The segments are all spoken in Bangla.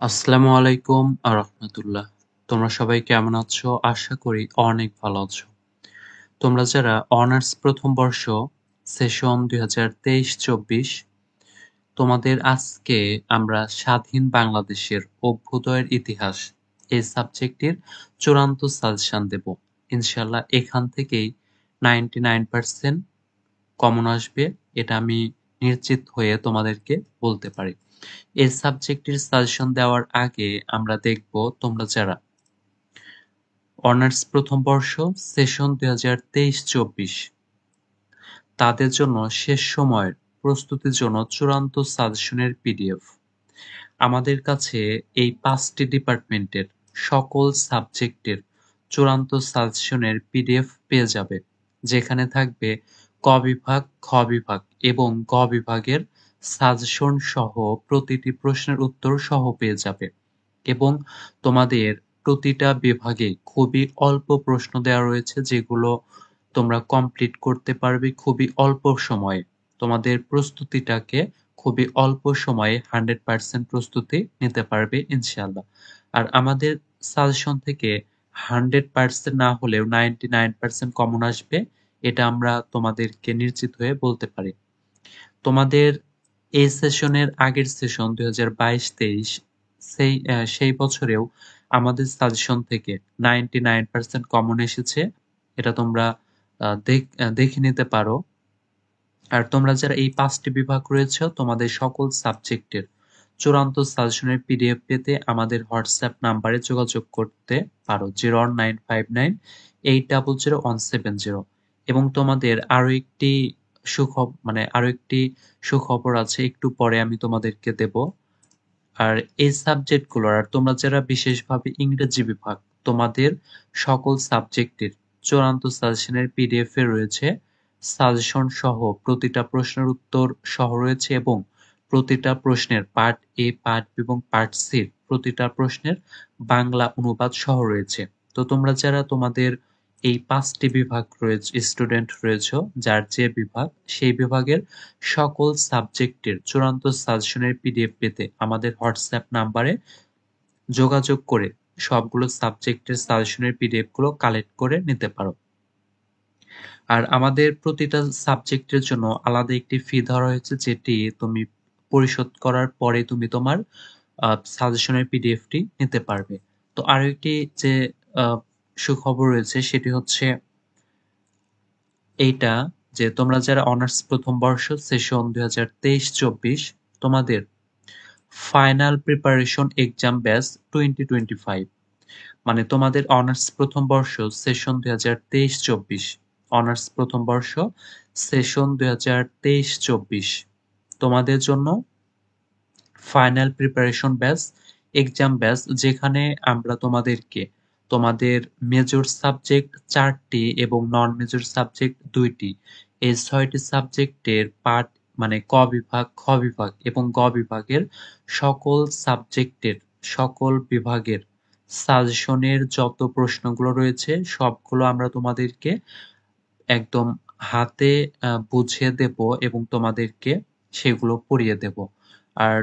আসসালামু আলাইকুম রাহমাতুল্লাহ। তোমরা সবাই কেমন আছো? আশা করি অনেক ভালো আছো। তোমরা যারা অনার্স প্রথম বর্ষ সেশন 2023-24 তোমাদের আজকে আমরা স্বাধীন বাংলাদেশের অভ্যুদয়ের ইতিহাস এই সাবজেক্টের চূড়ান্ত সাজেশন দেব। ইনশাআল্লাহ এখান থেকেই 99% কমন আসবে, এটা আমি নিশ্চিত হয়ে তোমাদেরকে বলতে পারি। এই সাবজেক্টের সাজেশন দেওয়ার আগে আমরা দেখব তোমরা যারা অনার্স প্রথম বর্ষ সেশন 2023-24 তাদের জন্য শেষ সময়ের প্রস্তুতির জন্য চূড়ান্ত সাজেশনের পিডিএফ আমাদের কাছে এই 5টি ডিপার্টমেন্টের সকল সাবজেক্টের চূড়ান্ত সাজেশনের পিডিএফ পেয়ে যাবে, যেখানে থাকবে ক বিভাগ, খ বিভাগ এবং গ বিভাগের সাজেশন সহ প্রতিটি প্রশ্নের উত্তর সহ পেয়ে যাবে। এবং তোমাদের প্রতিটা বিভাগে খুবই অল্প প্রশ্ন দেওয়া রয়েছে, যেগুলো তোমরা কমপ্লিট করতে পারবে খুবই অল্প সময়ে। তোমাদের প্রস্তুতিটাকে খুবই অল্প সময়ে 100% প্রস্তুতি নিতে পারবে ইনশাআল্লাহ। আর আমাদের সাজেশন থেকে 100% না হলেও 99% কমন আসবে, এটা আমরা তোমাদেরকে নিশ্চিত হয়ে বলতে পারি। তোমাদের এই সেশনের আগের সেশন 2022-23 সেই বছরেও আমাদের সাজেশন থেকে 99% কমন এসেছে, এটা তোমরা দেখে নিতে পারো। আর তোমরা যারা এই 5টি বিভাগ রয়েছে তোমাদের সকল সাবজেক্টের চূড়ান্ত সাজেশনের পিডিএফ পেতে আমাদের হোয়াটসঅ্যাপ নাম্বারে যোগাযোগ করতে পারো 01959800170। এবং তোমাদের আরো একটি সুখবর আছে, একটু পরে আমি তোমাদেরকে দেব। আর এই সাবজেক্টগুলোর আর তোমরা যারা বিশেষভাবে ইংরেজি বিভাগ তোমাদের সকল সাবজেক্টের চূড়ান্ত সাজেশনের পিডিএফ এ রয়েছে সাজেশন সহ প্রতিটা প্রশ্নের উত্তর সহ রয়েছে, এবং প্রতিটা প্রশ্নের পার্ট এ, পার্ট বি এবং পার্ট সি প্রতিটা প্রশ্নের বাংলা অনুবাদ সহ রয়েছে। তো তোমরা যারা তোমাদের এই 5টি বিভাগ রয়েছে স্টুডেন্ট রয়েছে, যার যে বিভাগ সেই বিভাগের সকল সাবজেক্টের চূড়ান্ত সাজেশনের পিডিএফ পেতে আমাদের হোয়াটসঅ্যাপ নাম্বারে যোগাযোগ করে সবগুলো সাবজেক্টের সাজেশনের পিডিএফ গুলো কালেক্ট করে নিতে পারো। আর আমাদের প্রতিটা সাবজেক্টের জন্য আলাদা একটি ফি ধরা হয়েছে, যেটি তুমি পরিশোধ করার পরে তুমি তোমার সাজেশনের পিডিএফটি নিতে পারবে। তো আরো একটি যে সুখবর রয়েছে সেটি হচ্ছে এইটা, যে তোমরা যারা অনার্স প্রথম বর্ষ সেশন 2023-24 তোমাদের ফাইনাল প্রিপারেশন এক্সাম ব্যাচ 2025, মানে তোমাদের অনার্স প্রথম বর্ষ সেশন 2023-24 অনার্স প্রথম বর্ষ সেশন 2023-24 তোমাদের জন্য final preparation batch exam batch, যেখানে আমরা তোমাদেরকে তোমাদের মেজর সাবজেক্ট 4টি এবং নন মেজর সাবজেক্ট 2টি এই 6টি সাবজেক্টের পার্ট মানে ক বিভাগ, খ বিভাগ এবং গ বিভাগের সকল সাবজেক্টের সকল বিভাগের সাজেশনের যত প্রশ্নগুলো রয়েছে সবগুলো আমরা তোমাদেরকে একদম হাতে বুঝিয়ে দেব এবং তোমাদেরকে সেগুলো পড়িয়ে দেব। আর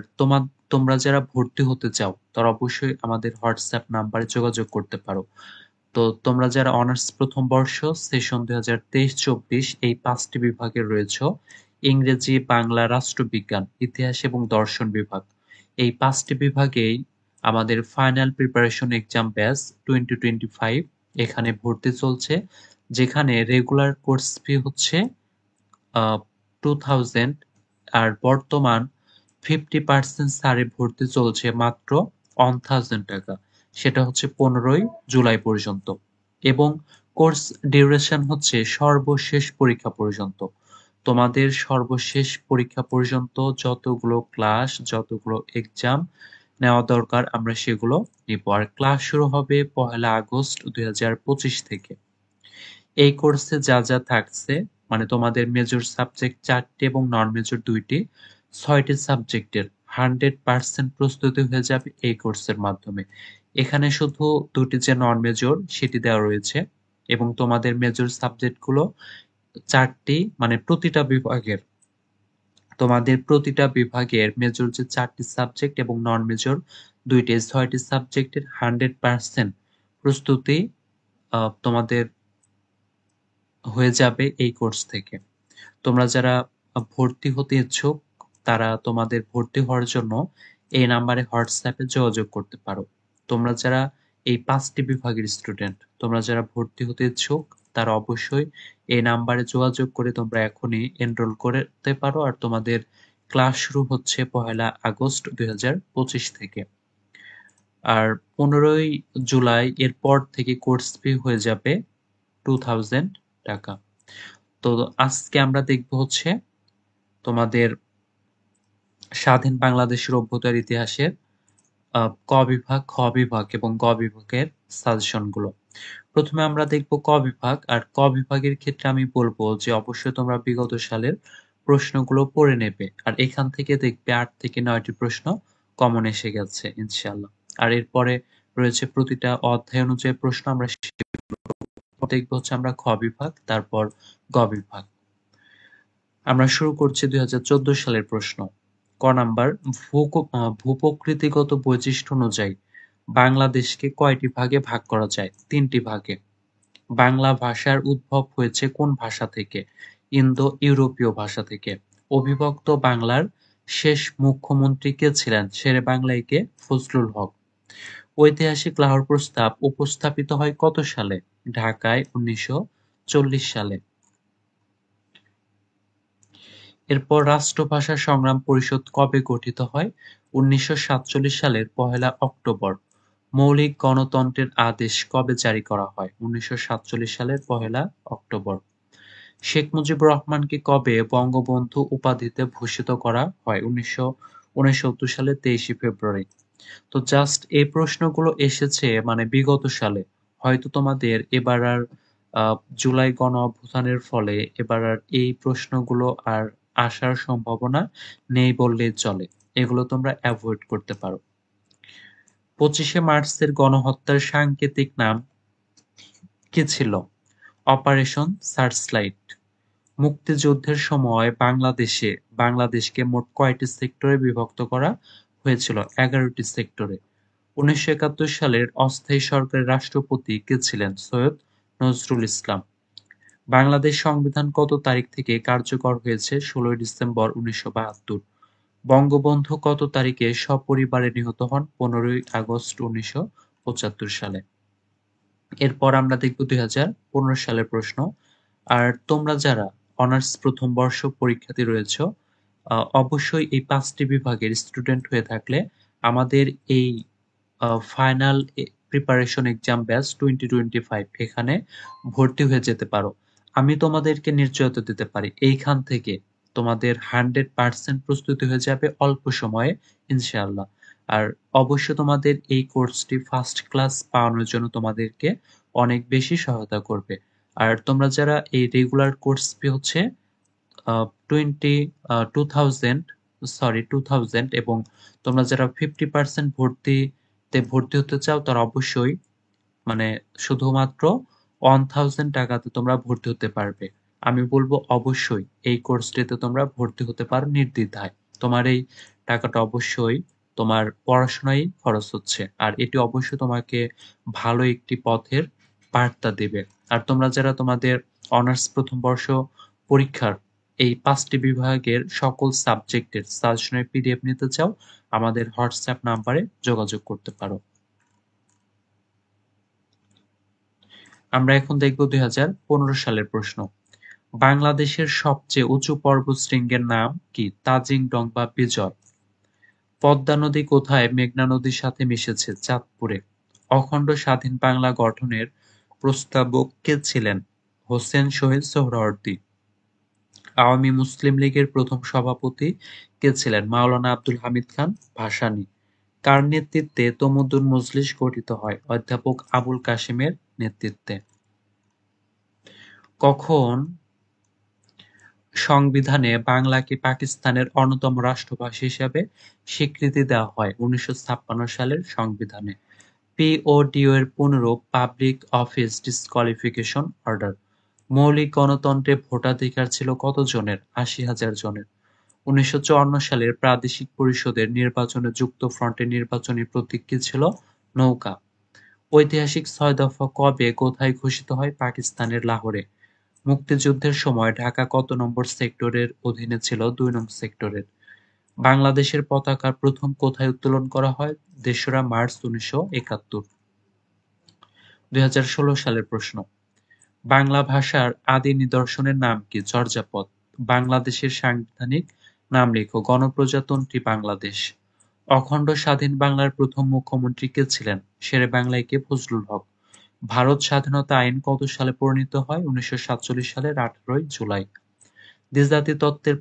তোমরা যারা ভর্তি হতে চাও তারা অবশ্যই আমাদের হোয়াটসঅ্যাপ নাম্বারে যোগাযোগ করতে পারো। তো তোমরা যারা অনার্স প্রথম বর্ষ সেশন 2023-24 এই 5টি বিভাগে রয়েছে ইংরেজি, বাংলা, রাষ্ট্রবিজ্ঞান, ইতিহাস এবং দর্শন বিভাগ, এই 5টি বিভাগেই আমাদের ফাইনাল প্রিপারেশন এক্সাম ব্যাচ 2025 এখানে ভর্তি চলছে, যেখানে রেগুলার কোর্স ফি হচ্ছে 2000, আর বর্তমান 50% ছাড়ে ভর্তি চলছে মাত্র 1000 টাকা, সেটা হচ্ছে 15ই জুলাই পর্যন্ত। এবং কোর্স ডিউরেশন হচ্ছে সর্বশেষ পরীক্ষা পর্যন্ত। তোমাদের সর্বশেষ পরীক্ষা পর্যন্ত যতগুলো ক্লাস, যতগুলো এক্সাম নেওয়া দরকার আমরা সেগুলো নিব। আর ক্লাস শুরু হবে 1 আগস্ট 2025 থেকে। এই কোর্সে যা যা থাকছে, মানে তোমাদের মেজর সাবজেক্ট 4টি এবং নন মেজর 2টি, 6টি সাবজেক্টের 100% প্রস্তুতি হয়ে যাবে এই কোর্সের মাধ্যমে। এখানে শুধু 2টি যে নন মেজর সেটি দেওয়া রয়েছে, এবং তোমাদের মেজর সাবজেক্টগুলো 4টি, মানে প্রতিটা বিভাগের তোমাদের প্রতিটা বিভাগের মেজর যে 4টি সাবজেক্ট এবং নন মেজর 2টি 6টি সাবজেক্টের 100% প্রস্তুতি তোমাদের হয়ে যাবে এই কোর্স থেকে। তোমরা যারা ভর্তি হতে ইচ্ছুক তারা তোমাদের ভর্তি হওয়ার জন্য এই নাম্বারে হোয়াটসঅ্যাপে যোগাযোগ করতে পারো। তোমরা যারা এই 5টি বিভাগের স্টুডেন্ট, তোমরা যারা ভর্তি হতে ইচ্ছুক তারা অবশ্যই এই নাম্বারে যোগাযোগ করে তোমরা এখনই এনরোল করতে পারো। আর তোমাদের ক্লাস শুরু হচ্ছে 1 আগস্ট 2025 থেকে। আর 15 জুলাই এর পর থেকে কোর্স ফি হয়ে যাবে 2000 টাকা। তো আজকে আমরা দেখব হচ্ছে তোমাদের স্বাধীন বাংলাদেশের অভ্যুদয়ের ইতিহাসের ক বিভাগ, খ বিভাগ এবং গ বিভাগের সাজেশনগুলো। প্রথমে আমরা দেখব ক বিভাগ। আর ক বিভাগের ক্ষেত্রে আমি বলবো যে অবশ্যই তোমরা বিগত সালের প্রশ্নগুলো পড়ে নেবে। আর এখান থেকে দেখবে 8 থেকে 9টি প্রশ্ন কমন এসে গেছে ইনশাআল্লাহ। আর এরপরে রয়েছে প্রতিটা অধ্যায় অনুযায়ী প্রশ্ন। আমরা দেখবো হচ্ছে আমরা খ বিভাগ, তারপর গ বিভাগ। আমরা শুরু করছি 2014 সালের প্রশ্ন। ক নাম্বার, ভূপ্রকৃতিগত বৈশিষ্ট্য অনুযায়ী বাংলাদেশকে কয়টি ভাগে ভাগ করা যায়? 3টি ভাগে। বাংলা ভাষার উদ্ভব হয়েছে কোন ভাষা থেকে? ইন্দো ইউরোপীয় ভাষা থেকে। অবিভক্ত বাংলার শেষ মুখ্যমন্ত্রী কে ছিলেন? শেরে বাংলায় কে? ফজলুল হক। ঐতিহাসিক লাহোর প্রস্তাব উপস্থাপিত হয় কত সালে? ঢাকায় 1940 সালে। এরপর রাষ্ট্রভাষা সংগ্রাম পরিষদ কবে গঠিত হয়? 1947 সালের 1 অক্টোবর। মৌলিক গণতন্ত্রের আদেশ কবে জারি করা হয়? 1947 সালের 1 অক্টোবর। শেখ মুজিবুর রহমানকে কবে বঙ্গবন্ধু উপাধিতে ভূষিত করা হয়? 1969 সালের 23 ফেব্রুয়ারি। তো জাস্ট এই প্রশ্নগুলো এসেছে মানে বিগত সালে। হয়তো তোমাদের এবার আর জুলাই গণ অভ্যুত্থানের ফলে এবার আর এই প্রশ্নগুলো আর আসার সম্ভাবনা নেই বললেই চলে। এগুলো তোমরা অ্যাভয়েড করতে পারো। 25শে মার্চের গণহত্যার সাংকেতিক নাম কি ছিল? Operation searchlight. মুক্তিযুদ্ধের সময় বাংলাদেশকে মোট কয়টি সেক্টরে বিভক্ত করা হয়েছিল? 11টি সেক্টরে। 1971 সালের অস্থায়ী সরকারের রাষ্ট্রপতি কে ছিলেন? সৈয়দ নজরুল ইসলাম। বাংলাদেশ সংবিধান কত তারিখ থেকে কার্যকর হয়েছে? 16 ডিসেম্বর 1972। বঙ্গবন্ধু কত তারিখে সপরিবারে নিহত হন? 15 আগস্ট 1975 সালে। এরপর আমরা দেখব 2015 সালের প্রশ্ন। আর তোমরা যারা অনার্স প্রথম বর্ষ পরীক্ষার্থী রয়েছে অবশ্যই এই 5টি বিভাগের স্টুডেন্ট হয়ে থাকলে আমাদের এই ফাইনাল প্রিপারেশন এক্সাম ব্যাচ 2025 এখানে ভর্তি হয়ে যেতে পারো। আমি তোমাদেরকে নিশ্চয়তা দিতে পারি এইখান থেকে তোমাদের 100% প্রস্তুতি হয়ে যাবে অল্প সময়ে ইনশাআল্লাহ। আর অবশ্য তোমাদের এই কোর্সটি ফার্স্ট ক্লাস পাওয়ানোর জন্য তোমাদেরকে অনেক বেশি সহায়তা করবে। আর তোমরা যারা এই রেগুলার কোর্স ফি হচ্ছে 2000 এবং তোমরা যারা 50% ভর্তি হতে চাও তারা অবশ্যই মানে শুধুমাত্র 1000 টাকাতে তোমরা ভর্তি হতে পারবে। আমি বলবো অবশ্যই এই কোর্সটিতে তোমরা ভর্তি হতে পারো নির্দ্বিধায়। তোমার এই টাকাটা অবশ্যই তোমার পড়াশোনায় খরচ হচ্ছে। আর এটি অবশ্যই তোমাকে ভালো একটি পথের বার্তা দেবে। আর তোমরা যারা তোমাদের অনার্স প্রথম বর্ষ পরীক্ষার এই 5টি বিভাগের সকল সাবজেক্টের সাজেশনের পিডিএফ নিতে চাও আমাদের হোয়াটসঅ্যাপ নাম্বারে যোগাযোগ করতে পারো। আমরা এখন দেখব 2015 সালের প্রশ্ন। বাংলাদেশের সবচেয়ে উঁচু পর্বতশৃঙ্গের নাম কি? তাজিং ডং বা বিজয়। পদ্মা নদী কোথায় মেঘনা নদীর সাথে মিশেছে? চাঁদপুরে। অখণ্ড স্বাধীন বাংলা গঠনের প্রস্তাবক কে ছিলেন? হোসেন শহীদ সোহরাওয়ার্দী। আওয়ামী মুসলিম লীগের প্রথম সভাপতি কে ছিলেন? মাওলানা আব্দুল হামিদ খান ভাসানী। কার নেতৃত্বে তমুদ্দুন মজলিস গঠিত হয়? অধ্যাপক আবুল কাসিমের নেতৃত্বে। কখন সংবিধানে বাংলাকে পাকিস্তানের অন্যতম রাষ্ট্রভাষা হিসাবে স্বীকৃতি দেওয়া হয়? 1956 সালের সংবিধানে। পিওডিও এর পুনরূপ পাবলিক অফিস ডিসকোয়ালিফিকেশন অর্ডার। মৌলিক গণতন্ত্রে ভোটাধিকার ছিল কত জনের? 80,000 জনের। 1954 সালের প্রাদেশিক পরিষদের নির্বাচনে যুক্তফ্রন্টের নির্বাচনী প্রতীক কি ছিল? নৌকা। ঐতিহাসিক ৬ দফা কবে কোথায় ঘোষিত হয়? পাকিস্তানের লাহোরে। মুক্তিযুদ্ধের সময় ঢাকা কত নম্বর সেক্টরের অধীনে ছিল? ২ নং সেক্টরের। বাংলাদেশের পতাকা প্রথম কোথায় উত্তোলন করা হয়? ৩রা মার্চ ১৯৭১। ২০১৬ সালের প্রশ্ন। বাংলা ভাষার আদি নিদর্শনের নাম কি? চর্যাপদ। বাংলাদেশের সাংবিধানিক নাম লেখো। গণপ্রজাতন্ত্রী বাংলাদেশ। অখণ্ড স্বাধীন বাংলার প্রথম মুখ্যমন্ত্রী কে ছিলেন? শেরে বাংলায় কে? ফজলুল হক। ভারত স্বাধীনতা আইন কত সালে প্রণীত হয়? ১৯৪৭ সালের ১৮ জুলাই। দ্বিজাতি তত্ত্বের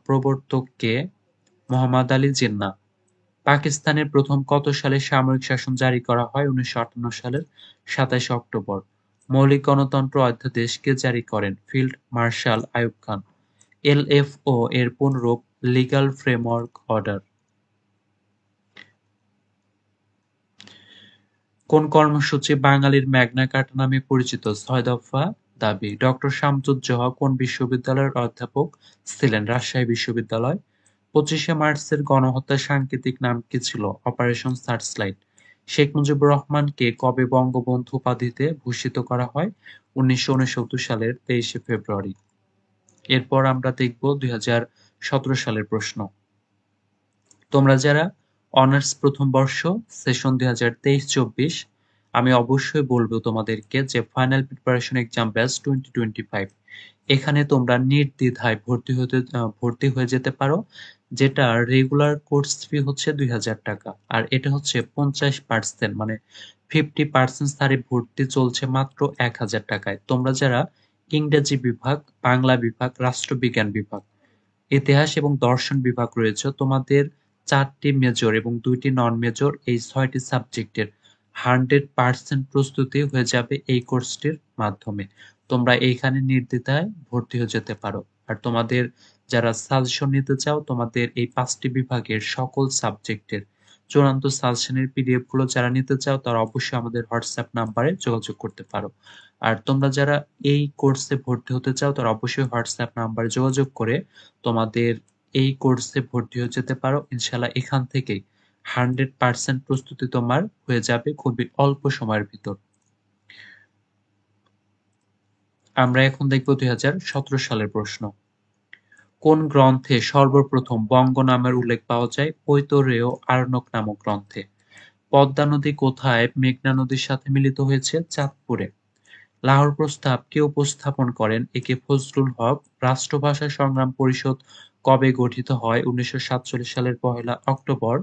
প্রবর্তক কে? মোহাম্মদ আলী জিন্নাহ। পাকিস্তানের প্রথম কত সালে সামরিক শাসন জারি করা হয়? ১৯৫৮ সালের ২৭ অক্টোবর। মৌলিক গণতন্ত্র অধ্যাদেশ কে জারি করেন? Field marshal Ayub Khan. LFO এর পুনরূপ লিগ্যাল ফ্রেমওয়ার্ক অর্ডার। কোন কর্মসূচি বাঙালির ম্যাগনা কার্টা নামে পরিচিত? ৬ দফা দাবি। ডক্টর শামসুজ্জোহা কোন বিশ্ববিদ্যালয়ের অধ্যাপক ছিলেন? রাজশাহী বিশ্ববিদ্যালয়। ২৫শে মার্চের গণহত্যার সাংকেতিক নাম কি ছিল? Operation searchlight. শেখ মুজিবুর রহমানকে কবে বঙ্গবন্ধু উপাধিতে ভূষিত করা হয়? ১৯৬৯ সালের ২৩শে ফেব্রুয়ারি। এরপর আমরা দেখব ২০১৭ সালের প্রশ্ন। তোমরা যারা অনার্স প্রথম বর্ষ সেশন ২০২৩-২৪, আমি অবশ্যই বলবো তোমাদেরকে যে ফাইনাল প্রিপারেশন এক্সাম ব্যাচ 2025, এখানে তোমরা নির্দ্বিধায় ভর্তি হয়ে যেতে পারো, যেটা রেগুলার কোর্স ফি হচ্ছে ২,০০০ টাকা, আর এটা হচ্ছে 50%, মানে 50% হারে ভর্তি চলছে মাত্র ১,০০০ টাকায়। তোমরা যারা ইংরেজি বিভাগ, বাংলা বিভাগ, রাষ্ট্রবিজ্ঞান বিভাগ, ইতিহাস এবং দর্শন বিভাগ রয়েছে, তোমাদের 4টি মেজর এবং 2টি নন মেজর, এই 6টি সাবজেক্টের 100% প্রস্তুতি হয়ে যাবে এই কোর্সটির মাধ্যমে। তোমরা এইখানে নির্দ্বিধায় ভর্তি হয়ে যেতে পারো। আর তোমাদের যারা সাজেশন নিতে চাও, তোমাদের এই 5টি বিভাগের সকল সাবজেক্টের চূড়ান্ত সাজেশনের পিডিএফ গুলো যারা নিতে চাও, তারা অবশ্যই আমাদের হোয়াটসঅ্যাপ নাম্বারে যোগাযোগ করতে পারো। আর তোমরা যারা এই কোর্সে ভর্তি হতে চাও, তারা অবশ্যই হোয়াটসঅ্যাপ নাম্বারে যোগাযোগ করে তোমাদের এই কোর্সে ভর্তি হয়ে যেতে পারো। ইনশাল্লাহ এখান থেকেই 100% প্রস্তুতি তোমার হয়ে যাবে খুবই অল্প সময়ের ভিতর। আমরা এখন দেখব ২০১৭ সালের প্রশ্ন। কোন গ্রন্থে সর্বপ্রথম বঙ্গ নামের উল্লেখ পাওয়া যায়? ঐতরেয় আরণ্যক নামক গ্রন্থে। পদ্মা নদী কোথায় মেঘনা নদীর সাথে মিলিত হয়েছে? চাঁদপুরে। লাহোর প্রস্তাব কে উপস্থাপন করেন? এ কে ফজলুল হক। রাষ্ট্রভাষা সংগ্রাম পরিষদ কবে গঠিত হয়? ১৯৪৭ সালের ১ অক্টোবর।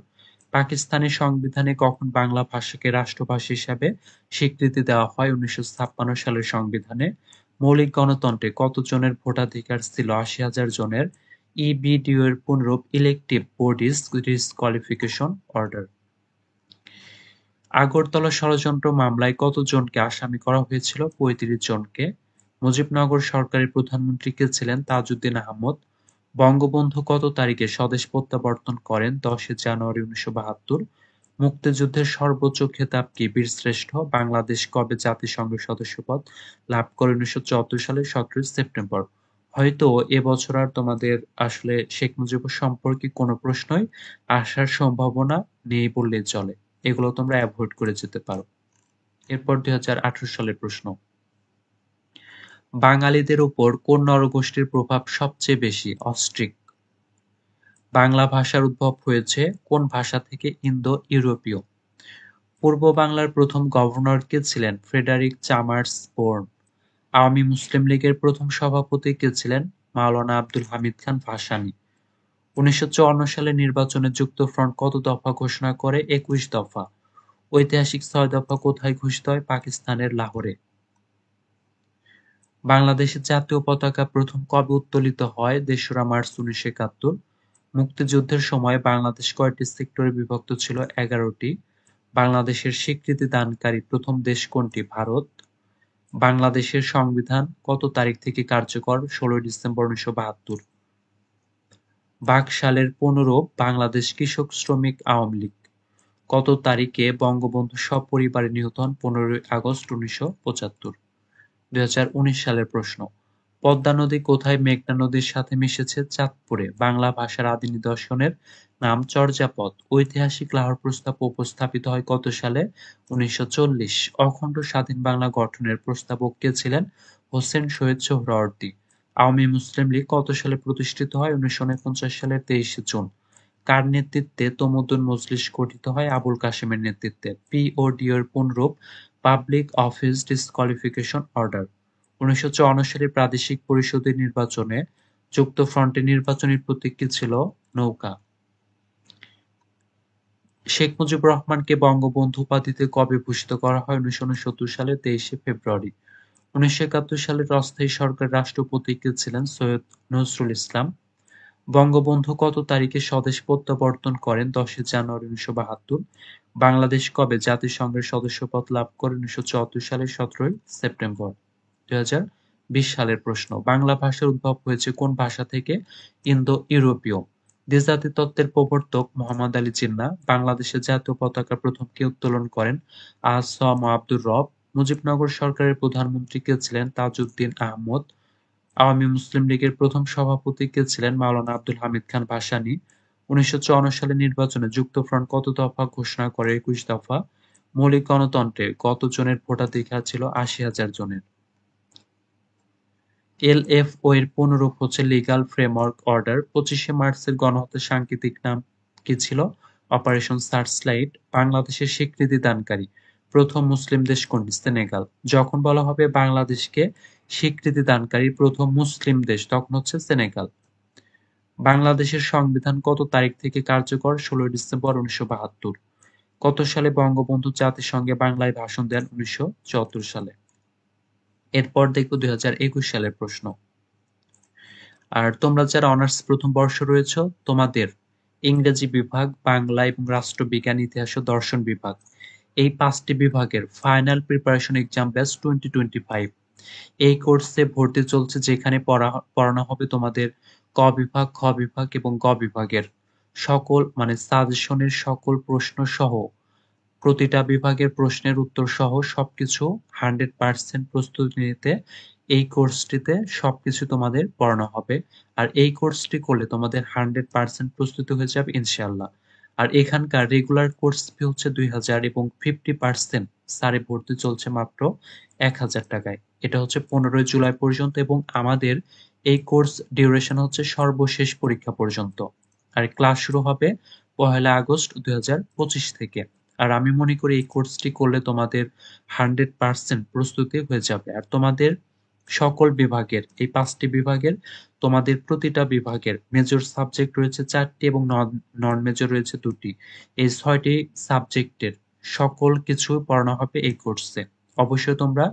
পাকিস্তানের সংবিধানে কখন বাংলা ভাষাকে রাষ্ট্রভাষা হিসাবে স্বীকৃতি দেওয়া হয়? ১৯৫৬ সালের সংবিধানে। মৌলিক গণতন্ত্রে কতজনের ভোটাধিকার ছিল? ৮০,০০০ জনের। ইবিডিও এর পুনরূপ elective bodies disqualification order. Agartala ষড়যন্ত্র মামলায় কতজনকে আসামি করা হয়েছিল? ৩৫ জনকে। মুজিবনগর সরকারের প্রধানমন্ত্রী কে ছিলেন? তাজউদ্দিন আহমদ। বঙ্গবন্ধু কত তারিখে স্বদেশ প্রত্যাবর্তন করেন? ১০ জানুয়ারি ১৯৭২। মুক্তিযুদ্ধের সর্বোচ্চ খেতাব কি? বীরশ্রেষ্ঠ। বাংলাদেশ কবে জাতিসংঘের সদস্যপদ লাভ করে? ১৯৭৪ সালের ১৭ সেপ্টেম্বর। হয়তো এবছর আর তোমাদের আসলে শেখ মুজিবুর সম্পর্কে কোনো প্রশ্নই আসার সম্ভাবনা নেই বললেই চলে। এগুলো তোমরা অ্যাভয়েড করে যেতে পারো। এরপর ২০১৮ সালের প্রশ্ন। বাঙালিদের উপর কোন নরগোষ্ঠীর প্রভাব সবচেয়ে বেশি? অস্ট্রিক। বাংলা ভাষার উদ্ভব হয়েছে কোন ভাষা থেকে? ইন্দো ইউরোপীয়। পূর্ব বাংলার প্রথম গভর্নর কে ছিলেন? Frederick Chalmers Bourne. Awami Muslim লীগের প্রথম সভাপতি কে ছিলেন? মাওলানা আব্দুল হামিদ খান ভাসানী। ১৯৫৪ সালের নির্বাচনে যুক্তফ্রন্ট কত দফা ঘোষণা করে? ২১ দফা। ঐতিহাসিক ৬ দফা কোথায় ঘোষিত হয়? পাকিস্তানের লাহোরে। বাংলাদেশের জাতীয় পতাকা প্রথম কবে উত্তোলিত হয়? ৩রা মার্চ ১৯৭১। মুক্তিযুদ্ধের সময় বাংলাদেশ কয়টি সেক্টরে বিভক্ত ছিল? ১১টি। বাংলাদেশের স্বীকৃতি দানকারী প্রথম দেশ কোনটি? ভারত। বাংলাদেশের সংবিধান কত তারিখ থেকে কার্যকর? ১৬ ডিসেম্বর ১৯৭২। বাকশালের পুনরূপ বাংলাদেশ কৃষক শ্রমিক আওয়ামী লীগ। কত তারিখে বঙ্গবন্ধু সপরিবারে নিহত হন? ১৫ আগস্ট ১৯৭৫। ২০১৯ সালের প্রশ্ন। পদ্মা নদী কোথায় মেঘনা নদীর সাথে মিশেছে? চাঁদপুরে। বাংলা ভাষার আদি নিদর্শনের নাম চর্যাপদ। ঐতিহাসিক লাহোর প্রস্তাব উপস্থাপিত হয় কত সালে? 1940। অখণ্ড স্বাধীন বাংলা গঠনের প্রস্তাবক কে ছিলেন? হোসেন শহীদ সোহরাওয়ার্দী। আওয়ামী মুসলিম লীগ কত সালে প্রতিষ্ঠিত হয়? 1949 সালের 23 জুন। কার নেতৃত্বে তমুদ্দুন মজলিস গঠিত হয়? আবুল কাসেমের নেতৃত্বে। পিওডি এর পূর্ণরূপ পাবলিক অফিস ডিসকোয়ালিফিকেশন অর্ডার। 1954 সালে প্রাদেশিক পরিষদের নির্বাচনে যুক্তফ্রন্টের নির্বাচনী প্রতীক কি ছিল? নৌকা। শেখ মুজিবুর রহমানকে বঙ্গবন্ধু উপাধিতে কবে ভূষিত করা হয়? 1969 সালের 23 ফেব্রুয়ারি। 1971 সালের অস্থায়ী সরকারের রাষ্ট্রপতি কে ছিলেন? সৈয়দ নজরুল ইসলাম। বঙ্গবন্ধু কত তারিখে স্বদেশ প্রত্যাবর্তন করেন? 10 জানুয়ারি 1972। বাংলাদেশ কবে জাতিসংঘের সদস্যপদ লাভ করে? 1974 সালের 17 সেপ্টেম্বর। 2020 সালের প্রশ্ন। বাংলা ভাষার উদ্ভব হয়েছে কোন ভাষা থেকে? ইন্দো-ইউরোপীয়। দ্বিজাতি তত্ত্বের প্রবর্তক মোহাম্মদ আলী জিন্নাহ। বাংলাদেশের জাতীয় পতাকা প্রথম কে উত্তোলন করেন? আ.স.ম আব্দুর রব। মুজিবনগর সরকারের প্রধানমন্ত্রী কে ছিলেন? তাজউদ্দিন আহমদ। আওয়ামী মুসলিম লীগের প্রথম সভাপতি কে ছিলেন? মাওলানা আব্দুল হামিদ খান ভাসানী। 1954 সালের নির্বাচনে যুক্তফ্রন্ট কত দফা ঘোষণা করে? 21 দফা। মৌলিক গণতন্ত্রে কত জনের ভোটাধিকার ছিল? 80,000 জনের। এলএফও এর পুনরূপ হচ্ছে লিগ্যাল ফ্রেমওয়ার্ক অর্ডার। 25শে মার্চের গণহত্যার সাংকেতিক নাম কি ছিল? Operation searchlight. বাংলাদেশের স্বীকৃতি দানকারী প্রথম মুসলিম দেশ কোনটি? সেনেগাল। যখন বলা হবে বাংলাদেশকে স্বীকৃতি দানকারী প্রথম মুসলিম দেশ, তখন হচ্ছে সেনেগাল। বাংলাদেশের সংবিধান কত তারিখ থেকে কার্যকর? 16 ডিসেম্বর 1972। কত সালে বঙ্গবন্ধু জাতিসংঘে বাংলায় ভাষণ দেন? 1974 সালে। এরপর দেখব 2021 সালের প্রশ্ন। আর তোমরা যারা অনার্স প্রথম বর্ষ রয়েছ, তোমাদের ইংরেজি বিভাগ, বাংলা এবং রাষ্ট্রবিজ্ঞান, ইতিহাস ও দর্শন বিভাগ, এই 5টি বিভাগের ফাইনাল প্রিপারেশন এক্সাম ব্যাচ 2025 এই কোর্সে ভর্তি চলছে, যেখানে পড়ানো হবে তোমাদের ক বিভাগ, খ বিভাগ এবং গ বিভাগের সকল সাজেশনের সকল প্রশ্ন সহ প্রতিটা বিভাগের প্রশ্নের উত্তর সহ সবকিছু 100% প্রস্তুতি নিতে এই কোর্সটিতে সবকিছু তোমাদের পড়ানো হবে। আর এই কোর্সটি করলে তোমাদের 100% প্রস্তুতি হয়ে যাবে ইনশাআল্লাহ। আর এখানকার রেগুলার কোর্স ফি হচ্ছে 2000 এবং 50% স্যারে ভর্তি চলছে মাত্র 1000 টাকায়। এটা হচ্ছে 15 জুলাই পর্যন্ত এবং আমাদের এই কোর্স ডিউরেশন হচ্ছে সর্বশেষ পরীক্ষা পর্যন্ত। আর ক্লাস শুরু হবে 1 আগস্ট 2025 থেকে। আর আমি মনে করি এই কোর্সটি করলে তোমাদের 100% প্রস্তুতি হয়ে যাবে। আর তোমাদের সকল বিভাগের এই 5টি বিভাগের তোমাদের প্রতিটা বিভাগের মেজর সাবজেক্ট রয়েছে 4টি এবং নন মেজর রয়েছে 2টি। এই 6টি সাবজেক্টের সকল কিছু পড়ানো হবে এই কোর্সে। অবশ্যই তোমরা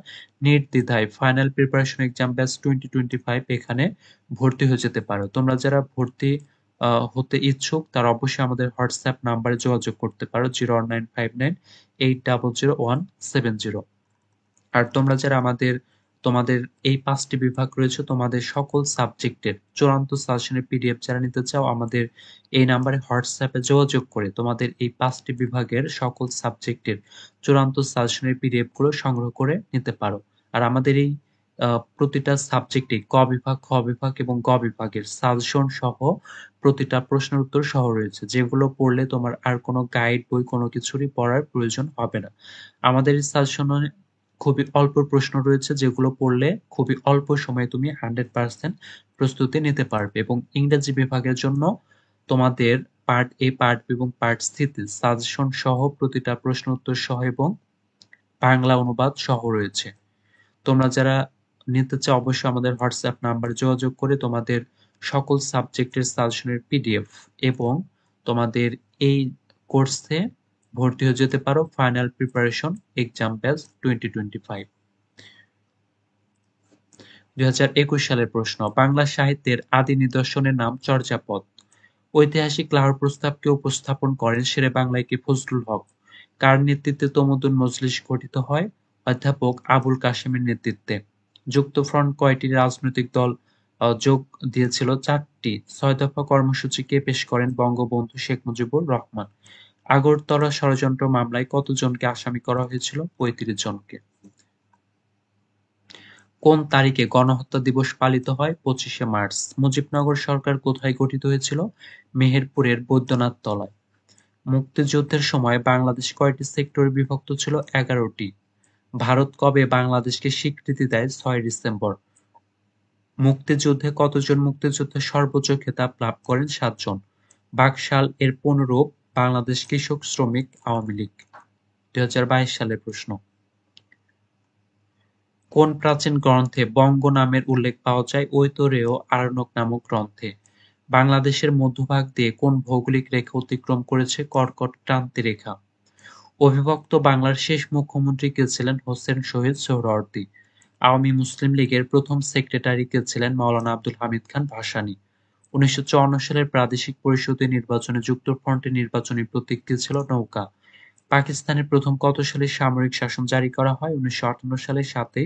নির্দ্বিধায় ফাইনাল প্রিপারেশন এক্সাম ব্যাচ 2025 এখানে ভর্তি হয়ে যেতে পারো। তোমরা যারা ভর্তি হতে ইচ্ছুক তারা অবশ্যই আমাদের হোয়াটসঅ্যাপ নাম্বারে যোগাযোগ করতে পারো 01959800170। আর তোমরা যারা তোমাদের এই 5টি বিভাগ রয়েছে, তোমাদের সকল সাবজেক্টের চূড়ান্ত সাজেশনের পিডিএফ যারা নিতে চাও, আমাদের এই নাম্বারে হোয়াটসঅ্যাপে যোগাযোগ করে তোমাদের এই 5টি বিভাগের সকল সাবজেক্টের চূড়ান্ত সাজেশনের পিডিএফ গুলো সংগ্রহ করে নিতে পারো। আর আমাদের এই প্রতিটা সাবজেক্টে ক বিভাগ, খ বিভাগ এবং গ বিভাগের সাজেশন সহ প্রতিটা প্রশ্নের উত্তর সহ রয়েছে, যেগুলো পড়লে তোমার আর কোনো গাইড বই কোনো কিছুরই পড়ার প্রয়োজন হবে না। আমাদের এই সাজেশনে খুবই অল্প প্রশ্ন রয়েছে, যেগুলো পড়লে খুবই অল্প সময়ে তুমি 100% প্রস্তুতি নিতে পারবে। এবং ইংরেজি বিভাগের জন্য তোমাদের পার্ট এ, পার্ট বি এবং পার্ট সি তে সাজেশন সহ প্রতিটা প্রশ্ন উত্তর সহ এবং বাংলা অনুবাদ সহ রয়েছে। তোমরা যারা নিতে চাও অবশ্যই আমাদের হোয়াটসঅ্যাপ নাম্বারে যোগাযোগ করে তোমাদের সকল সাবজেক্টের সাজেশনের পিডিএফ এবং তোমাদের এই কোর্সে ভর্তি হয়ে যেতে পারো ফাইনাল প্রিপারেশন এক্সাম ব্যাচ 2025। 2021 সালের প্রশ্ন। বাংলা সাহিত্যের আদি নিদর্শনের নাম চর্যাপদ। ঐতিহাসিক লাহোর প্রস্তাবকে উপস্থাপন করেন শেরে বাংলা কি ফজলুল হক। কার নেতৃত্বে তমুদ্দুন মজলিস গঠিত হয়? অধ্যাপক আবুল কাসেমের নেতৃত্বে। যুক্তফ্রন্ট কয়টি রাজনৈতিক দল যোগ দিয়েছিল? 4টি। 6 দফা কর্মসূচি কে পেশ করেন? বঙ্গবন্ধু শেখ মুজিবুর রহমান। আগরতলা ষড়যন্ত্র মামলায় কতজনকে আসামি করা হয়েছিল? 35 জনকে। কোন তারিখে গণহত্যা দিবস পালিত হয়? 25শে মার্চ। মুজিবনগর সরকার কোথায় গঠিত হয়েছিল? মেহেরপুরের বৈদ্যনাথ তলায়। মুক্তিযুদ্ধের সময় বাংলাদেশ কয়টি সেক্টরে বিভক্ত ছিল? 11টি। ভারত কবে বাংলাদেশকে স্বীকৃতি দেয়? 6 ডিসেম্বর। মুক্তিযুদ্ধে কতজন মুক্তিযোদ্ধা সর্বোচ্চ খেতাব লাভ করেন? 7 জন। বাকশাল এর পুনরূপ বাংলাদেশ কৃষক শ্রমিক আওয়ামী লীগ। 2022 সালের প্রশ্ন। কোন প্রাচীন গ্রন্থে বঙ্গ নামের উল্লেখ পাওয়া যায়? ঐতরেয় আরণ্যক নামক গ্রন্থে। বাংলাদেশের মধ্যভাগ দিয়ে কোন ভৌগোলিক রেখা অতিক্রম করেছে? কর্কট ক্রান্তি রেখা। অবিভক্ত বাংলার শেষ মুখ্যমন্ত্রী কে ছিলেন? হোসেন শহীদ সোহরাওয়ার্দী। আওয়ামী মুসলিম লীগের প্রথম সেক্রেটারি কে ছিলেন? মাওলানা আব্দুল হামিদ খান ভাসানী। 1954 সালের প্রাদেশিক পরিষদীয় নির্বাচনে যুক্তফ্রন্টের নির্বাচনী প্রতীক কি ছিল? নৌকা। পাকিস্তানের প্রথম কত সালে সামরিক শাসন জারি করা হয়? 1958 সালের 7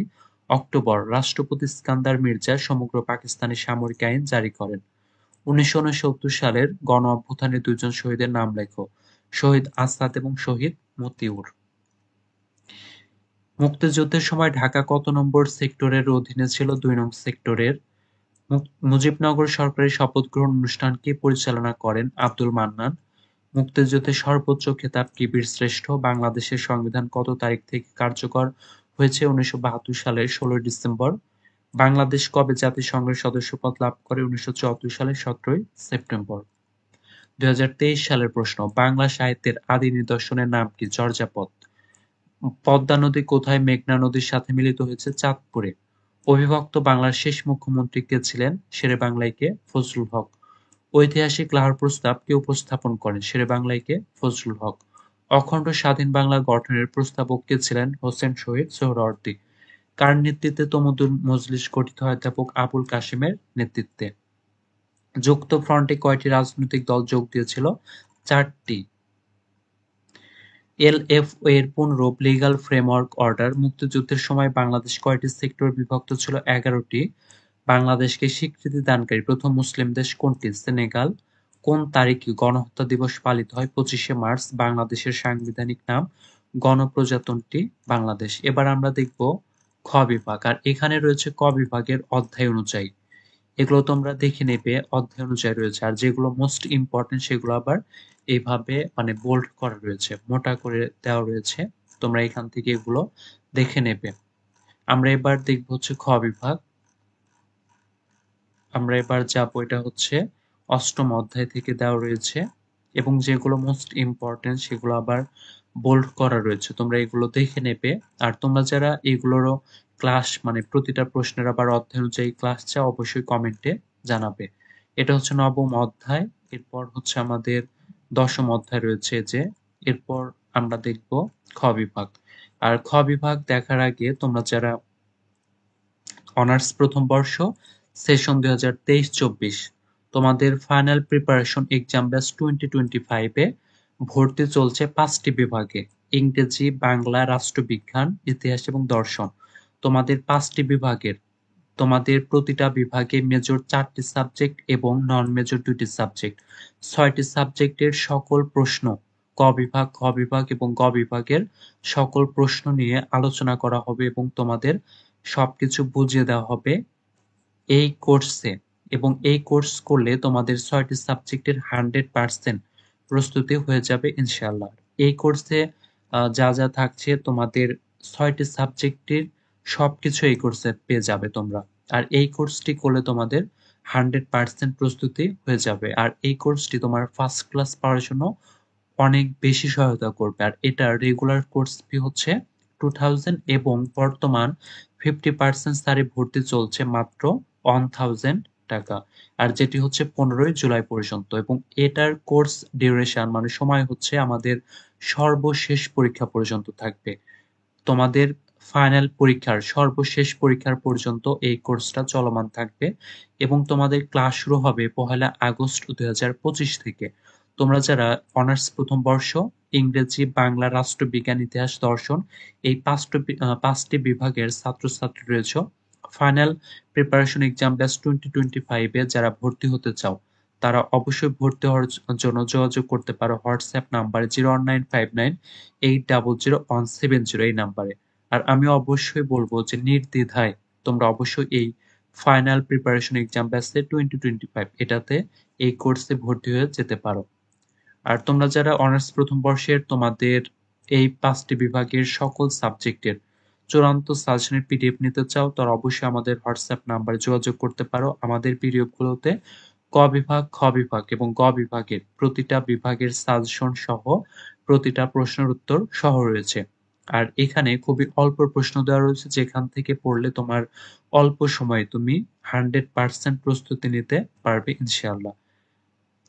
অক্টোবর। রাষ্ট্রপতি ইস্কান্দার মির্জা সমগ্র পাকিস্তানে সামরিক আইন জারি করেন। 1969 সালের গণ-অভ্যুত্থানে দুইজন শহীদের নাম লেখো। শহীদ আসাদ এবং শহীদ মতিউর। মুক্তিযুদ্ধের সময় ঢাকা কত নম্বর সেক্টরের অধীনে ছিল? 2 নং সেক্টরের। মুজিবনগর সরকারের শপথ গ্রহণ অনুষ্ঠান কে পরিচালনা করেন? আব্দুল মান্নান। মুক্তিযুদ্ধে সর্বোচ্চ খেতাব কি বীরশ্রেষ্ঠ? বাংলাদেশের সংবিধান কত তারিখ থেকে কার্যকর হয়েছে? 1972 সালের 16 ডিসেম্বর। বাংলাদেশ কবে জাতিসংঘের সদস্যপদ লাভ করে? 1974 সালের 17 সেপ্টেম্বর। 2023 সালের প্রশ্ন। বাংলা সাহিত্যের আদি নিদর্শনের নাম কি? চর্যাপদ। পদ্মা নদী কোথায় মেঘনা নদীর সাথে মিলিত হয়েছে? চাঁদপুরে। অবিভক্ত বাংলার শেষ মুখ্যমন্ত্রী কে ছিলেন? শেরেবাংলায় কে? ফজলুল হক। ঐতিহাসিক লাহোর প্রস্তাব কে উপস্থাপন করেন? শেরেবাংলায় কে? ফজলুল হক। অখণ্ড স্বাধীন বাংলা গঠনের প্রস্তাবক কে ছিলেন? হোসেন শহীদ সোহরাওয়ার্দী। কার নেতৃত্বে তমুদুল মজলিস গঠিত হয়? অধ্যাপক আবুল কাসেমের নেতৃত্বে। যুক্ত ফ্রন্টে কয়টি রাজনৈতিক দল যোগ দিয়েছিল? 4টি। এলএফও এর পুনরূপ লিগ্যাল ফ্রেমওয়ার্ক অর্ডার। মুক্তিযুদ্ধের সময় বাংলাদেশ কয়টি সেক্টরে বিভক্ত ছিল? 11টি। বাংলাদেশকে স্বীকৃতি দানকারী প্রথম মুসলিম দেশ কোনটি? সেনেগাল। কোন তারিখে গণহত্যা দিবস পালিত হয়? 25শে মার্চ। বাংলাদেশের সাংবিধানিক নাম? গণপ্রজাতন্ত্রী বাংলাদেশ। এবার আমরা দেখব খ বিভাগ, আর এখানে রয়েছে ক বিভাগের অধ্যায় অনুযায়ী। এগুলো তোমরা দেখে নেবে, অধ্যায় অনুযায়ী রয়েছে, আর যেগুলো মোস্ট ইম্পর্টেন্ট সেগুলো আবার এইভাবে মানে বোল্ড করা রয়েছে, মোটা করে দেওয়া রয়েছে। তোমরা এখান থেকে এগুলো দেখে নেবে। আমরা এবার দেখব হচ্ছে খ বিভাগ। আমরা এবার যাব, এটা হচ্ছে 8ম অধ্যায় থেকে দেওয়া রয়েছে, এবং যেগুলো মোস্ট ইম্পর্টেন্ট সেগুলো আবার বোল্ড করা রয়েছে। তোমরা এগুলো দেখে নেবে। আর তোমরা যারা এগুলোরও ক্লাস মানে প্রতিটা প্রশ্নের আবার অধ্যায় অনুযায়ী ক্লাস চাও, অবশ্যই কমেন্টে জানাবে। এটা হচ্ছে 9ম অধ্যায়। এরপর হচ্ছে আমাদের 10ম অধ্যায় রয়েছে, যে এরপর আমরা দেখব খ বিভাগ। আর খ বিভাগ দেখার আগে তোমরা যারা অনার্স প্রথম বর্ষ সেশন 2023-24 তোমাদের ফাইনাল প্রিপারেশন এক্সাম ব্যাচ 2025 ভর্তি চলছে 5টি বিভাগে: ইংরেজি, বাংলা, রাষ্ট্রবিজ্ঞান, ইতিহাস এবং দর্শন। তোমাদের 5টি বিভাগের তোমাদের প্রতিটা বিভাগে মেজর 4টি সাবজেক্ট এবং নন মেজর 2টি সাবজেক্ট। 6টি সাবজেক্টের সকল প্রশ্ন ক বিভাগ, খ বিভাগ এবং গ বিভাগের সকল প্রশ্ন নিয়ে আলোচনা করা হবে এবং তোমাদের সবকিছু বুঝিয়ে দেওয়া হবে এই কোর্সে। এবং এই কোর্স করলে তোমাদের 6টি সাবজেক্টের 100% প্রস্তুতি হয়ে যাবে ইনশাআল্লাহ। এই কোর্সে যা যা থাকছে তোমাদের 6টি সাবজেক্টের সবকিছু এই কোর্সে পেয়ে যাবে তোমরা। আর এই কোর্সটি করলে তোমাদের 100% প্রস্তুতি হয়ে যাবে। আর এই কোর্সটি তোমার ফার্স্ট ক্লাস পাওয়ার জন্য অনেক বেশি সহায়তা করবে। আর এটা রেগুলার কোর্স ফি হচ্ছে 2000 এবং বর্তমান 50% সারে ভর্তি চলছে মাত্র 1000 টাকা, আর যেটি হচ্ছে 15ই জুলাই পর্যন্ত। এবং এটার কোর্স ডিউরেশন মানে সময় হচ্ছে আমাদের সর্বশেষ পরীক্ষা পর্যন্ত থাকবে। তোমাদের ফাইনাল পরীক্ষার সর্বশেষ পরীক্ষার পর্যন্ত এই কোর্সটা চলমান থাকবে এবং তোমাদের ক্লাস শুরু হবে 1 আগস্ট 2025 থেকে। তোমরা যারা অনার্স প্রথম বর্ষ ইংরেজি, বাংলা, রাষ্ট্রবিজ্ঞান, ইতিহাস, দর্শন এই 5টি বিভাগের ছাত্রছাত্রী রয়েছে, ফাইনাল প্রিপারেশন এক্সাম ব্যাচ 2025 যারা ভর্তি হতে চাও তারা অবশ্যই ভর্তি হওয়ার জন্য যোগাযোগ করতে পারো হোয়াটসঅ্যাপ নাম্বারে 01959800170 এই নাম্বারে। আর আমি অবশ্যই বলবো যে নির্দ্বিধায় তোমরা অবশ্যই এই ফাইনাল প্রিপারেশন এক্সাম ব্যাচে 2025 এটাতে এই কোর্সে ভর্তি হয়ে যেতে পারো। আর তোমরা যারা অনার্স প্রথম বর্ষের তোমাদের এই 5টি বিভাগের সকল সাবজেক্টের চূড়ান্ত সাজেশনের পিডিএফ নিতে চাও, তারা অবশ্যই আমাদের হোয়াটসঅ্যাপ নাম্বারে যোগাযোগ করতে পারো। আমাদের পিডিএফগুলোতে ক বিভাগ, খ বিভাগ এবং গ বিভাগের প্রতিটা বিভাগের সাজেশন সহ প্রতিটা প্রশ্নের উত্তর সহ রয়েছে। আর এখানে খুবই অল্প প্রশ্ন দেওয়া রয়েছে, যেখান থেকে পড়লে তোমার অল্প সময়ে তুমি 100% প্রস্তুতি নিতে পারবে ইনশাআল্লাহ।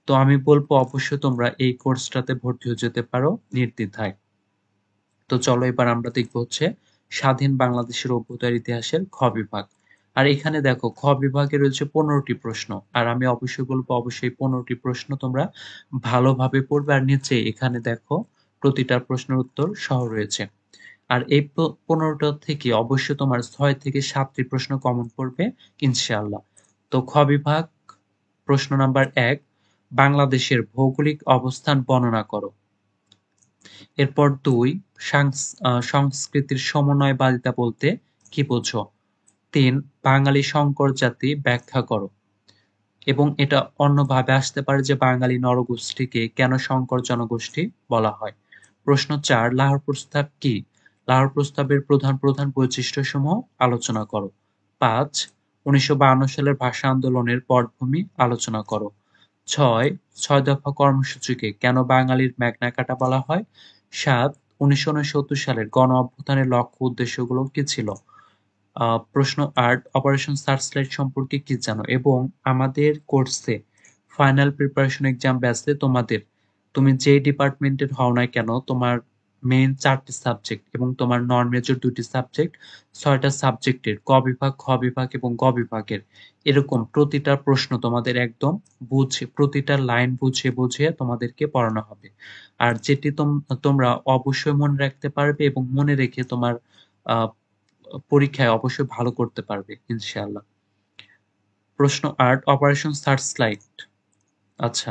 তো আমি বলবো অবশ্যই তোমরা এই কোর্সটাতে ভর্তি হয়ে যেতে পারো নির্দ্বিধায়। তো চলো এবার আমরা দেখবো হচ্ছে স্বাধীন বাংলাদেশের অভ্যুদয়ের ইতিহাসের খ বিভাগ। আর এখানে দেখো খ বিভাগে রয়েছে 15টি প্রশ্ন। আর আমি অবশ্যই বলবো অবশ্যই 15টি প্রশ্ন তোমরা ভালোভাবে পড়বে। আর নিচে এখানে দেখো প্রতিটা প্রশ্নের উত্তর সহ রয়েছে। আর এই 15টা থেকে অবশ্যই তোমার 6 থেকে 7টি প্রশ্ন কমন পড়বে ইনশাআল্লাহ। তো খ বিভাগ, প্রশ্ন নাম্বার 1, বাংলাদেশের ভৌগোলিক অবস্থান বর্ণনা করো। এরপর 2, সংস্কৃতির সমন্বয়বাদিতা বলতে কি বোঝো? 3, বাঙালি সংকর জাতি ব্যাখ্যা করো। এবং এটা অন্যভাবে আসতে পারে যে বাঙালি নরগোষ্ঠীকে কেন সংকর জনগোষ্ঠী বলা হয়। প্রশ্ন 4, লাহোর প্রস্তাব কি? লাহোর প্রস্তাবের প্রধান প্রধান বৈশিষ্ট্যসমূহ আলোচনা করো। 5, 1952 সালের ভাষা আন্দোলনের পটভূমি আলোচনা করো। 6, 6 দফা কর্মসূচিকে কেন বাঙালির ম্যাগনা কার্টা বলা হয়? 7, 1969 সালের গণ অভ্যুত্থানের লক্ষ্য উদ্দেশ্যগুলো কি ছিল? প্রশ্ন 8, অপারেশন সার্চলাইট সম্পর্কে কি জানো? এবং আমাদের কোর্সে ফাইনাল প্রিপারেশন এক্সাম ব্যাচে তুমি যে ডিপার্টমেন্টের হও না কেন, তোমার মেইন 4টি সাবজেক্ট এবং তোমার নন মেজর 2টি সাবজেক্ট, 6টা সাবজেক্টের ক বিভাগ, খ বিভাগ এবং গ বিভাগের এরকম প্রতিটা প্রশ্ন তোমাদের একদম বুঝে, প্রতিটা লাইন বুঝে বুঝে তোমাদেরকে পড়ানো হবে। আর যেটি তোমরা অবশ্যই মনে রাখতে পারবে এবং মনে রেখে তোমার আহ পরীক্ষায় অবশ্যই ভালো করতে পারবে ইনশাআল্লাহ। প্রশ্ন 8, অপারেশন সার্চলাইট। আচ্ছা,